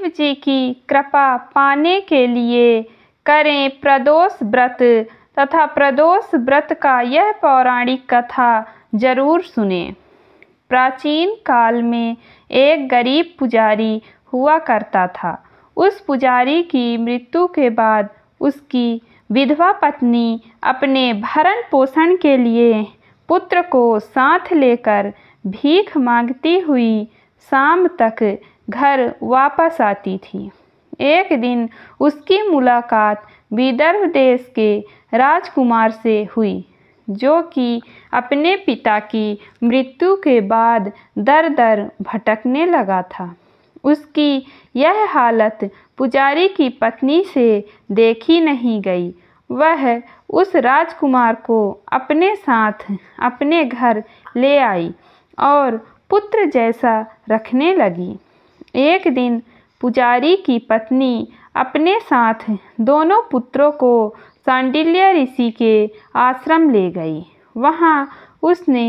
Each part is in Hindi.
शिव जी की कृपा पाने के लिए करें प्रदोष व्रत तथा प्रदोष व्रत का यह पौराणिक कथा जरूर सुनें। प्राचीन काल में एक गरीब पुजारी हुआ करता था। उस पुजारी की मृत्यु के बाद उसकी विधवा पत्नी अपने भरण पोषण के लिए पुत्र को साथ लेकर भीख मांगती हुई शाम तक घर वापस आती थी। एक दिन उसकी मुलाकात विदर्भ देश के राजकुमार से हुई, जो कि अपने पिता की मृत्यु के बाद दर दर भटकने लगा था। उसकी यह हालत पुजारी की पत्नी से देखी नहीं गई। वह उस राजकुमार को अपने साथ अपने घर ले आई और पुत्र जैसा रखने लगी। एक दिन पुजारी की पत्नी अपने साथ दोनों पुत्रों को सांडिल्य ऋषि के आश्रम ले गई। वहाँ उसने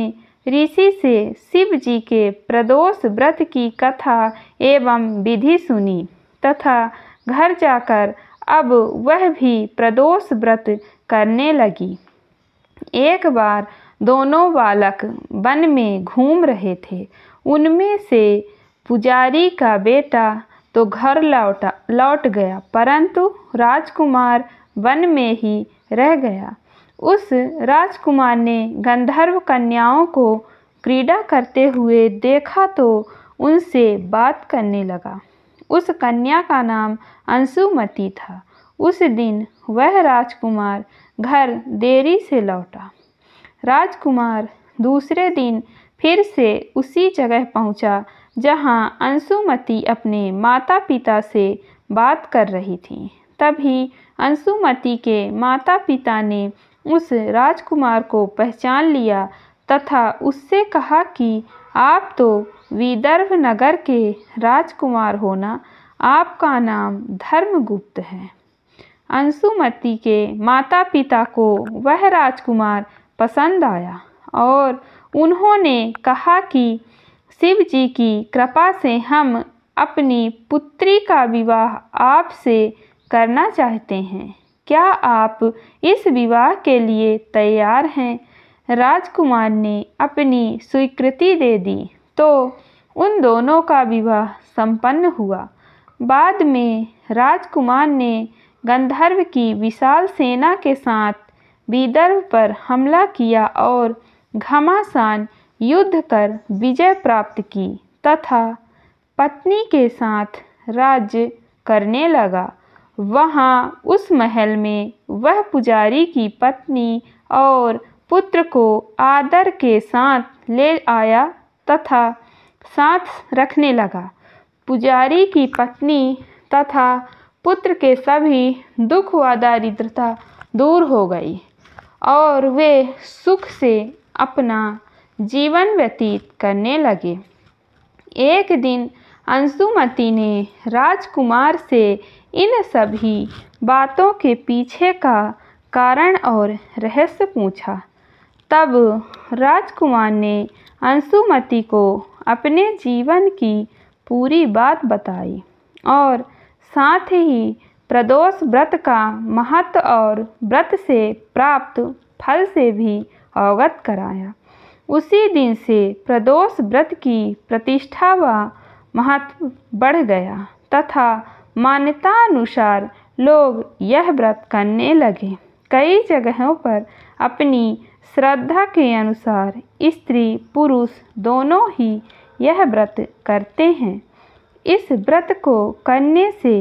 ऋषि से शिव जी के प्रदोष व्रत की कथा एवं विधि सुनी तथा घर जाकर अब वह भी प्रदोष व्रत करने लगी। एक बार दोनों बालक वन में घूम रहे थे। उनमें से पुजारी का बेटा तो घर लौट गया, परंतु राजकुमार वन में ही रह गया। उस राजकुमार ने गंधर्व कन्याओं को क्रीड़ा करते हुए देखा तो उनसे बात करने लगा। उस कन्या का नाम अंशुमति था। उस दिन वह राजकुमार घर देरी से लौटा। राजकुमार दूसरे दिन फिर से उसी जगह पहुंचा जहां अंशुमति अपने माता पिता से बात कर रही थी। तभी अंशुमति के माता पिता ने उस राजकुमार को पहचान लिया तथा उससे कहा कि आप तो विदर्भ नगर के राजकुमार हो ना, आपका नाम धर्मगुप्त है। अंशुमति के माता पिता को वह राजकुमार पसंद आया और उन्होंने कहा कि शिव जी की कृपा से हम अपनी पुत्री का विवाह आपसे करना चाहते हैं। क्या आप इस विवाह के लिए तैयार हैं? राजकुमार ने अपनी स्वीकृति दे दी तो उन दोनों का विवाह संपन्न हुआ। बाद में राजकुमार ने गंधर्व की विशाल सेना के साथ विदर्भ पर हमला किया और घमासान युद्ध कर विजय प्राप्त की तथा पत्नी के साथ राज्य करने लगा। वहाँ उस महल में वह पुजारी की पत्नी और पुत्र को आदर के साथ ले आया तथा साथ रखने लगा। पुजारी की पत्नी तथा पुत्र के सभी दुख व दारिद्रता दूर हो गई और वे सुख से अपना जीवन व्यतीत करने लगे। एक दिन अंशुमति ने राजकुमार से इन सभी बातों के पीछे का कारण और रहस्य पूछा। तब राजकुमार ने अंशुमति को अपने जीवन की पूरी बात बताई और साथ ही प्रदोष व्रत का महत्व और व्रत से प्राप्त फल से भी अवगत कराया। उसी दिन से प्रदोष व्रत की प्रतिष्ठा व महत्व बढ़ गया तथा मान्यता अनुसार लोग यह व्रत करने लगे। कई जगहों पर अपनी श्रद्धा के अनुसार स्त्री पुरुष दोनों ही यह व्रत करते हैं। इस व्रत को करने से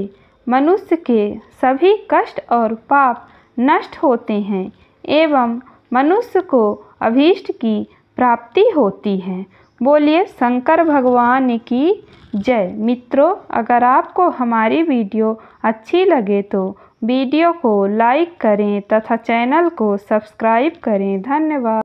मनुष्य के सभी कष्ट और पाप नष्ट होते हैं एवं मनुष्य को अभीष्ट की प्राप्ति होती है। बोलिए शंकर भगवान की जय। मित्रों, अगर आपको हमारी वीडियो अच्छी लगे तो वीडियो को लाइक करें तथा चैनल को सब्सक्राइब करें। धन्यवाद।